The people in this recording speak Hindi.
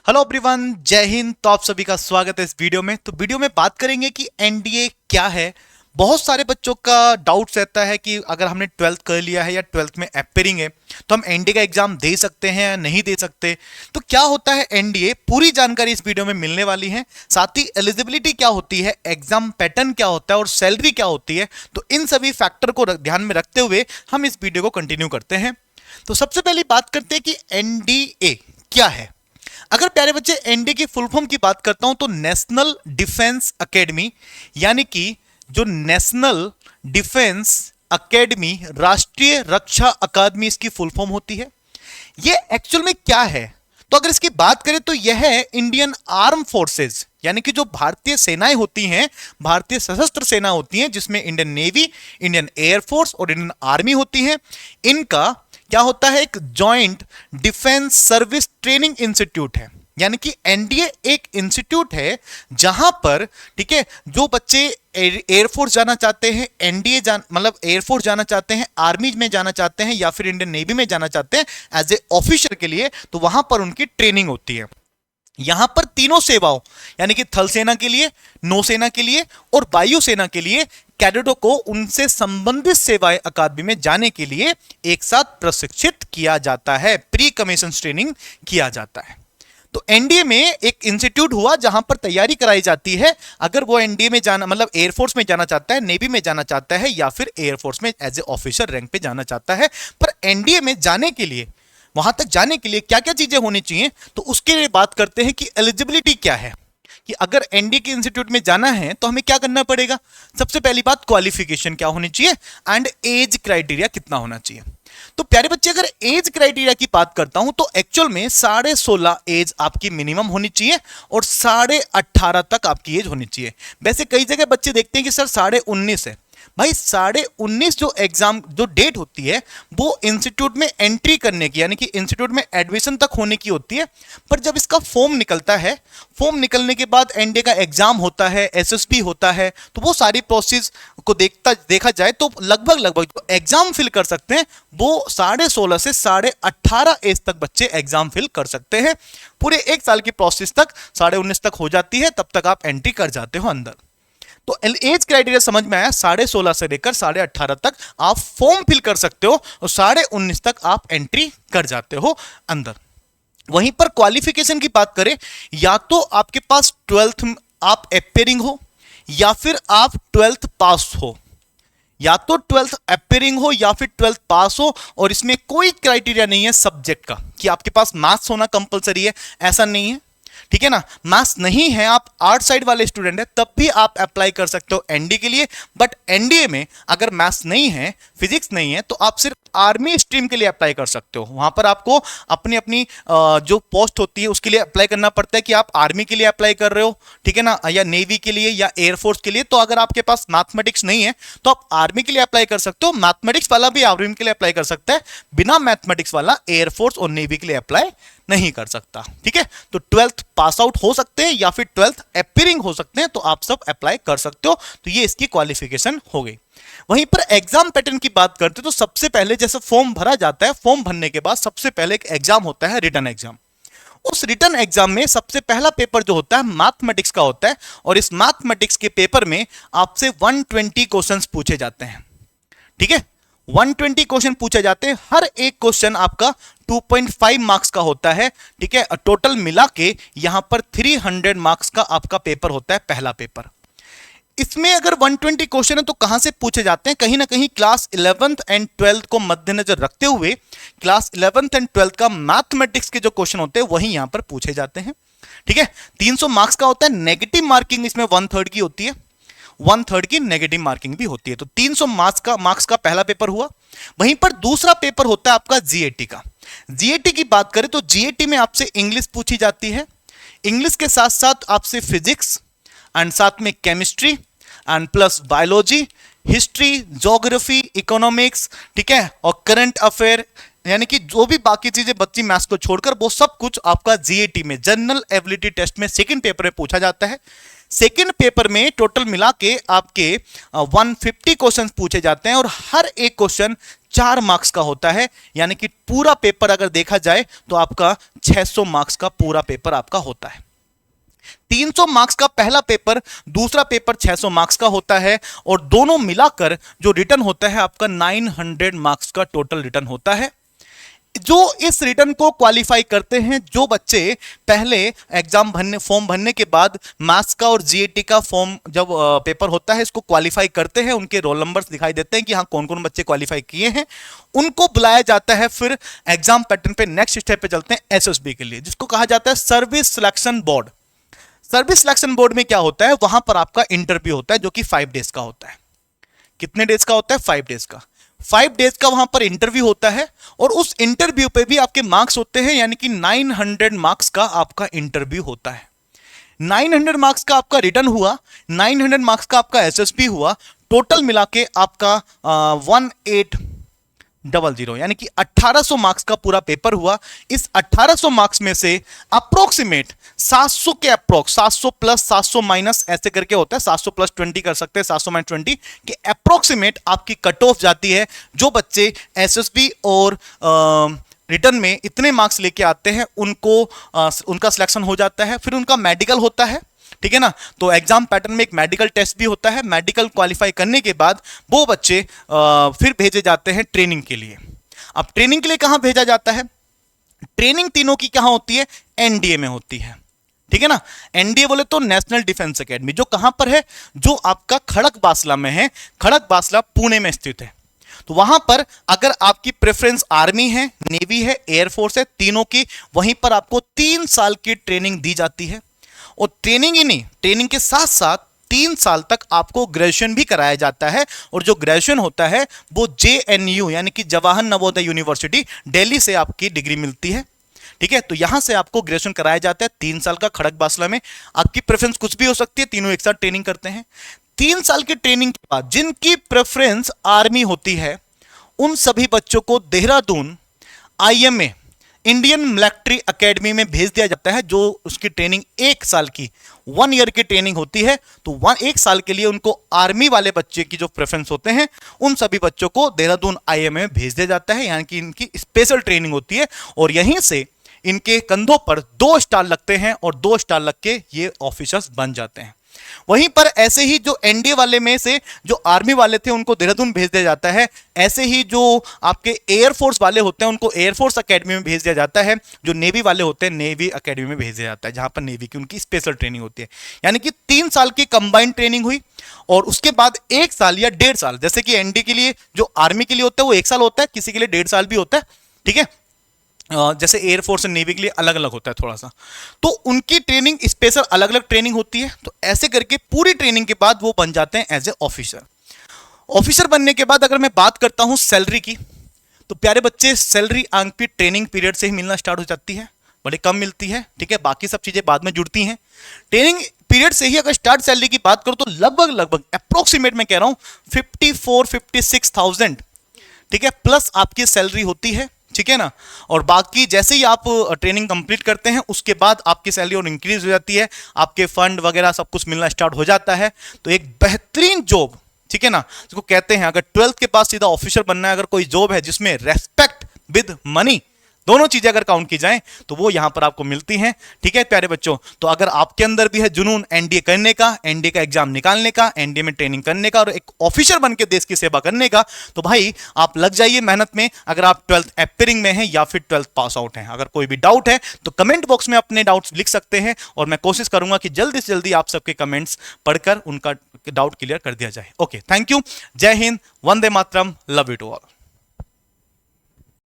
हेलो एवरीवन, जय हिंद। तो आप सभी का स्वागत है इस वीडियो में। तो वीडियो में बात करेंगे कि एनडीए क्या है। बहुत सारे बच्चों का डाउट रहता है कि अगर हमने 12th कर लिया है या 12th में अपेयरिंग है तो हम एनडीए का एग्जाम दे सकते हैं या नहीं दे सकते। तो क्या होता है एनडीए, पूरी जानकारी इस वीडियो में मिलने वाली है। साथ ही एलिजिबिलिटी क्या होती है, एग्जाम पैटर्न क्या होता है और सैलरी क्या होती है। तो इन सभी फैक्टर को ध्यान में रखते हुए हम इस वीडियो को कंटिन्यू करते हैं। तो सबसे पहले बात करते हैं कि एनडीए क्या है। अगर प्यारे बच्चे एनडीए की फुल फॉर्म की बात करता हूं तो नेशनल डिफेंस एकेडमी, यानी कि जो नेशनल डिफेंस एकेडमी, राष्ट्रीय रक्षा अकादमी इसकी फुल फॉर्म होती है। ये एक्चुअल में क्या है, तो अगर इसकी बात करें तो यह है इंडियन आर्म फोर्सेस, यानी कि जो भारतीय सेनाएं होती हैं, भारतीय सशस्त्र सेना होती हैं, जिसमें इंडियन नेवी, इंडियन एयरफोर्स और इंडियन आर्मी होती है। इनका क्या होता है, एक joint defence service training institute है। यानी कि एनडीए एक इंस्टीट्यूट है जहां पर, ठीक है, जो बच्चे एयरफोर्स जाना चाहते हैं, एनडीए मतलब एयरफोर्स जाना चाहते हैं, आर्मी में जाना चाहते हैं या फिर इंडियन नेवी में जाना चाहते हैं एज ए ऑफिसर के लिए, तो वहां पर उनकी ट्रेनिंग होती है। यहां पर तीनों सेवाओं, यानी कि थल सेना के लिए, नौसेना के लिए और वायुसेना के लिए कैडेटों को उनसे संबंधित सेवाएं अकादमी में जाने के लिए एक साथ प्रशिक्षित किया जाता है, प्री कमीशन ट्रेनिंग किया जाता है। तो एनडीए में एक इंस्टीट्यूट हुआ जहां पर तैयारी कराई जाती है। अगर वो एनडीए में जाना, मतलब एयरफोर्स में जाना चाहता है, नेवी में जाना चाहता है या फिर एयरफोर्स में एज ए ऑफिसर रैंक पे जाना चाहता है। पर एनडीए में जाने के लिए, वहां तक जाने के लिए क्या क्या चीजें होनी चाहिए, तो उसके लिए बात करते हैं कि एलिजिबिलिटी क्या है, कि अगर एनडीए के इंस्टीट्यूट में जाना है तो हमें क्या करना पड़ेगा। सबसे पहली बात, क्वालिफिकेशन क्या होनी चाहिए एंड एज क्राइटेरिया कितना होना चाहिए। तो प्यारे बच्चे, अगर एज क्राइटेरिया की बात करता हूं तो एक्चुअल में 16.5 एज आपकी मिनिमम होनी चाहिए और 18.5 तक आपकी एज होनी चाहिए। वैसे कई जगह बच्चे देखते हैं कि सर 19.5 है। भाई 19.5 जो एग्जाम, जो डेट होती है वो इंस्टीट्यूट में एंट्री करने की, यानी कि इंस्टीट्यूट में एडमिशन तक होने की होती है। पर जब इसका फॉर्म निकलता है, फॉर्म निकलने के बाद एनडीए का एग्जाम होता है, एसएसबी होता है, तो वो सारी प्रोसेस को देखा जाए तो लगभग जो एग्जाम फिल कर सकते हैं वो 16.5 से 18.5 एज तक बच्चे एग्जाम फिल कर सकते हैं। पूरे एक साल की प्रोसेस तक 19.5 तक हो जाती है, तब तक आप एंट्री कर जाते हो अंदर। तो एज क्राइटेरिया समझ में आया। 16.5 से लेकर 18.5 तक आप फॉर्म फिल कर सकते हो और 19.5 तक आप एंट्री कर जाते हो अंदर। वहीं पर क्वालिफिकेशन की बात करें, या तो आपके पास 12th आप अपेयरिंग हो या फिर आप 12th पास हो, या तो 12th अपेयरिंग हो या फिर 12th पास हो। और इसमें कोई क्राइटेरिया नहीं है सब्जेक्ट का कि आपके पास मैथ्स होना कंपलसरी है, ऐसा नहीं है, ठीक है ना। मैथ्स नहीं है, आप आर्ट साइड वाले स्टूडेंट है, तब भी आप अप्लाई कर सकते हो एनडीए के लिए। बट एनडीए में अगर मैथ्स नहीं है, फिजिक्स नहीं है, तो आप सिर्फ आर्मी स्ट्रीम के लिए अप्लाई कर सकते हो। वहां पर आपको अपनी अपनी जो पोस्ट होती है उसके लिए अप्लाई करना पड़ता है कि आप आर्मी के लिए अप्लाई कर रहे हो, ठीक है ना, या नेवी के लिए या एयरफोर्स के लिए। तो अगर आपके पास मैथमेटिक्स नहीं है तो आप आर्मी के लिए अप्लाई कर सकते हो, मैथमेटिक्स वाला भी आर्मी के लिए अप्लाई कर सकता है, बिना मैथमेटिक्स वाला एयरफोर्स और नेवी के लिए अप्लाई नहीं कर सकता, ठीक है। तो 12th पास आउट हो सकते हैं या फिर 12th अपेयरिंग हो सकते हैं, तो आप सब अप्लाई कर सकते हो। तो ये इसकी क्वालिफिकेशन हो गई। वहीं पर एग्जाम पैटर्न की बात करते हैं तो सबसे पहले जैसे फॉर्म भरा जाता है, फॉर्म भरने के बाद सबसे पहले एक एग्जाम होता है, रिटन एग्जाम। उस रिटन एग्जाम में सबसे पहला पेपर जो होता है मैथमेटिक्स का होता है, और इस मैथमेटिक्स के पेपर में आपसे 120 क्वेश्चंस पूछे जाते हैं, ठीक है। 120 क्वेश्चन पूछे जाते हैं, हर एक क्वेश्चन आपका 2.5 मार्क्स का होता है, ठीक है। टोटल मिला के यहां पर 300 मार्क्स का आपका पेपर होता है, पहला पेपर। इसमें अगर 120 क्वेश्चन है तो कहां से पूछे जाते हैं, कहीं ना कहीं क्लास 11th एंड 12th को मद्देनजर रखते हुए क्लास 11th एंड 12th का मैथमेटिक्स के जो क्वेश्चन होते हैं वही यहां पर पूछे जाते हैं, ठीक है। 300 मार्क्स का होता है, नेगेटिव मार्किंग इसमें 1/3 की होती है, 1/3 की नेगेटिव मार्किंग भी होती है। तो 300 मार्क्स का पहला पेपर हुआ। वहीं पर दूसरा पेपर होता है आपका जीएटी का। जीएटी की बात करें तो जीएटी में आपसे इंग्लिश पूछी जाती है, इंग्लिश के साथ साथ आपसे फिजिक्स एंड साथ में chemistry and plus biology, history, geography, economics, ठीक है, और करंट अफेयर, यानी कि जो भी बाकी चीजें बच्ची मैथ्स को छोड़कर वो सब कुछ आपका जीएटी में, जनरल एबिलिटी टेस्ट में सेकंड पेपर में पूछा जाता है। सेकंड पेपर में टोटल मिला के आपके 150 क्वेश्चन पूछे जाते हैं और हर एक क्वेश्चन 4 मार्क्स का होता है, यानी कि पूरा पेपर अगर देखा जाए तो आपका 600 मार्क्स का पूरा पेपर आपका होता है। 300 मार्क्स का पहला पेपर, दूसरा पेपर 600 मार्क्स का होता है, और दोनों मिलाकर जो रिटर्न होता है आपका 900 मार्क्स का टोटल रिटर्न होता है। जो इस रिटर्न को क्वालिफाई करते हैं, जो बच्चे पहले एग्जाम फॉर्म भरने के बाद मैथ्स का और जीएटी का फॉर्म जब पेपर होता है इसको क्वालिफाई करते हैं, उनके रोल नंबर्स दिखाई देते हैं कि हाँ कौन कौन बच्चे क्वालिफाई किए हैं, उनको बुलाया जाता है। फिर एग्जाम पैटर्न पे नेक्स्ट स्टेप पे चलते हैं एसएसबी के लिए, जिसको कहा जाता है service selection board. Service selection board में क्या होता है, वहां पर आपका इंटरव्यू होता है जो कि 5 डेज का होता है। कितने डेज का होता है? 5 डेज का। 5 डेज का वहां पर इंटरव्यू होता है, और उस इंटरव्यू पे भी आपके मार्क्स होते हैं, यानी कि 900 मार्क्स का आपका इंटरव्यू होता है। 900 मार्क्स का आपका रिटर्न हुआ, 900 मार्क्स का आपका एसएसबी हुआ, टोटल मिला के आपका 1800 यानी कि 1800 मार्क्स का पूरा पेपर हुआ। इस 1800 मार्क्स में से अप्रोक्सीमेट 700 के अप्रोक्स, 700 प्लस 700 माइनस ऐसे करके होता है, 700 प्लस 20 कर सकते हैं, 700 माइनस 20 के अप्रोक्सीमेट आपकी कट ऑफ जाती है। जो बच्चे एसएसबी और रिटर्न में इतने मार्क्स लेके आते हैं उनको उनका सिलेक्शन हो जाता है। फिर उनका मेडिकल होता है, ठीक है ना। तो एग्जाम पैटर्न में एक मेडिकल टेस्ट भी होता है। मेडिकल क्वालिफाई करने के बाद वो बच्चे फिर भेजे जाते हैं ट्रेनिंग के लिए। अब ट्रेनिंग के लिए कहां भेजा जाता है? ट्रेनिंग तीनों की कहां होती है? एनडीए में होती है, ठीक है ना। एनडीए बोले तो नेशनल डिफेंस एकेडमी, जो कहां पर है? जो आपका खड़कवासला में है। खड़कवासला पुणे में स्थित है। तो वहां पर अगर आपकी प्रेफरेंस आर्मी है, नेवी है, एयरफोर्स है, तीनों की, वहीं पर आपको 3 साल की ट्रेनिंग दी जाती है। और ट्रेनिंग ही नहीं, ट्रेनिंग के साथ साथ 3 साल तक आपको ग्रेजुएशन भी कराया जाता है। और जो ग्रेजुएशन होता है वो जेएनयू यानी कि जवाहर नवोदय यूनिवर्सिटी दिल्ली से आपकी डिग्री मिलती है, ठीक है। तो यहां से आपको ग्रेजुएशन कराया जाता है 3 साल का खड़कवासला में। आपकी प्रेफरेंस कुछ भी हो सकती है, तीनों एक साथ ट्रेनिंग करते हैं। 3 साल की ट्रेनिंग के बाद जिनकी प्रेफरेंस आर्मी होती है उन सभी बच्चों को Dehradun IMA Indian military academy में भेज दिया जाता है, जो उसकी ट्रेनिंग 1 साल की 1 ईयर की ट्रेनिंग होती है। तो 1 साल के लिए उनको आर्मी वाले बच्चे की जो प्रेफरेंस होते हैं उन सभी बच्चों को देहरादून आईएमए में भेज दिया जाता है, यानी कि इनकी स्पेशल ट्रेनिंग होती है। और यहीं से इनके कंधों पर 2 स्टार लगते हैं और 2 स्टार लग के ये ऑफिसर्स बन जाते हैं। वहीं पर ऐसे ही जो एनडीए वाले में से जो आर्मी वाले थे उनको देहरादून भेज दिया जाता है। ऐसे ही जो आपके एयरफोर्स वाले होते हैं उनको एयरफोर्स एकेडमी में भेज दिया जाता है। जो नेवी वाले होते हैं नेवी एकेडमी में भेज दिया जाता है, जहां पर नेवी की उनकी स्पेशल ट्रेनिंग होती है। यानी कि 3 साल की कंबाइंड ट्रेनिंग हुई, और उसके बाद 1 साल या 1.5 साल, जैसे कि एनडीए के लिए जो आर्मी के लिए होता है वो 1 साल होता है, किसी के लिए 1.5 साल भी होता है, ठीक है। जैसे एयरफोर्स और नेवी के लिए अलग अलग होता है थोड़ा सा, तो उनकी ट्रेनिंग स्पेशल अलग अलग ट्रेनिंग होती है। तो ऐसे करके पूरी ट्रेनिंग के बाद वो बन जाते हैं एज ए ऑफिसर। ऑफिसर बनने के बाद अगर मैं बात करता हूं सैलरी की, तो प्यारे बच्चे सैलरी आपकी ट्रेनिंग पीरियड से ही मिलना स्टार्ट हो जाती है, बड़े कम मिलती है, ठीक है। बाकी सब चीजें बाद में जुड़ती हैं। ट्रेनिंग पीरियड से ही अगर स्टार्ट सैलरी की बात करूं तो लगभग अप्रोक्सीमेट मैं कह रहा हूं 54-56,000, ठीक है, प्लस आपकी सैलरी होती है, ठीक है ना। और बाकी जैसे ही आप ट्रेनिंग कंप्लीट करते हैं उसके बाद आपकी सैलरी और इंक्रीज हो जाती है, आपके फंड वगैरह सब कुछ मिलना स्टार्ट हो जाता है। तो एक बेहतरीन जॉब, ठीक है ना, जिसको कहते हैं अगर 12th के बाद सीधा ऑफिसर बनना है, अगर कोई जॉब है जिसमें रेस्पेक्ट विद मनी दोनों चीजें अगर काउंट की जाएं तो वो यहां पर आपको मिलती हैं, ठीक है प्यारे बच्चों। तो अगर आपके अंदर भी है जुनून एनडीए करने का, एनडीए का एग्जाम निकालने का, एनडीए में ट्रेनिंग करने का और एक ऑफिसर बनकर देश की सेवा करने का, तो भाई आप लग जाइए मेहनत में। अगर आप 12th एपियरिंग में हैं या फिर 12th पास आउट हैं, अगर कोई भी डाउट है तो कमेंट बॉक्स में अपने डाउट्स लिख सकते हैं, और मैं कोशिश करूंगा कि जल्दी से जल्दी आप सबके कमेंट्स पढ़कर उनका डाउट क्लियर कर दिया जाए। ओके, थैंक यू, जय Hind, Vande Mataram, love you to all.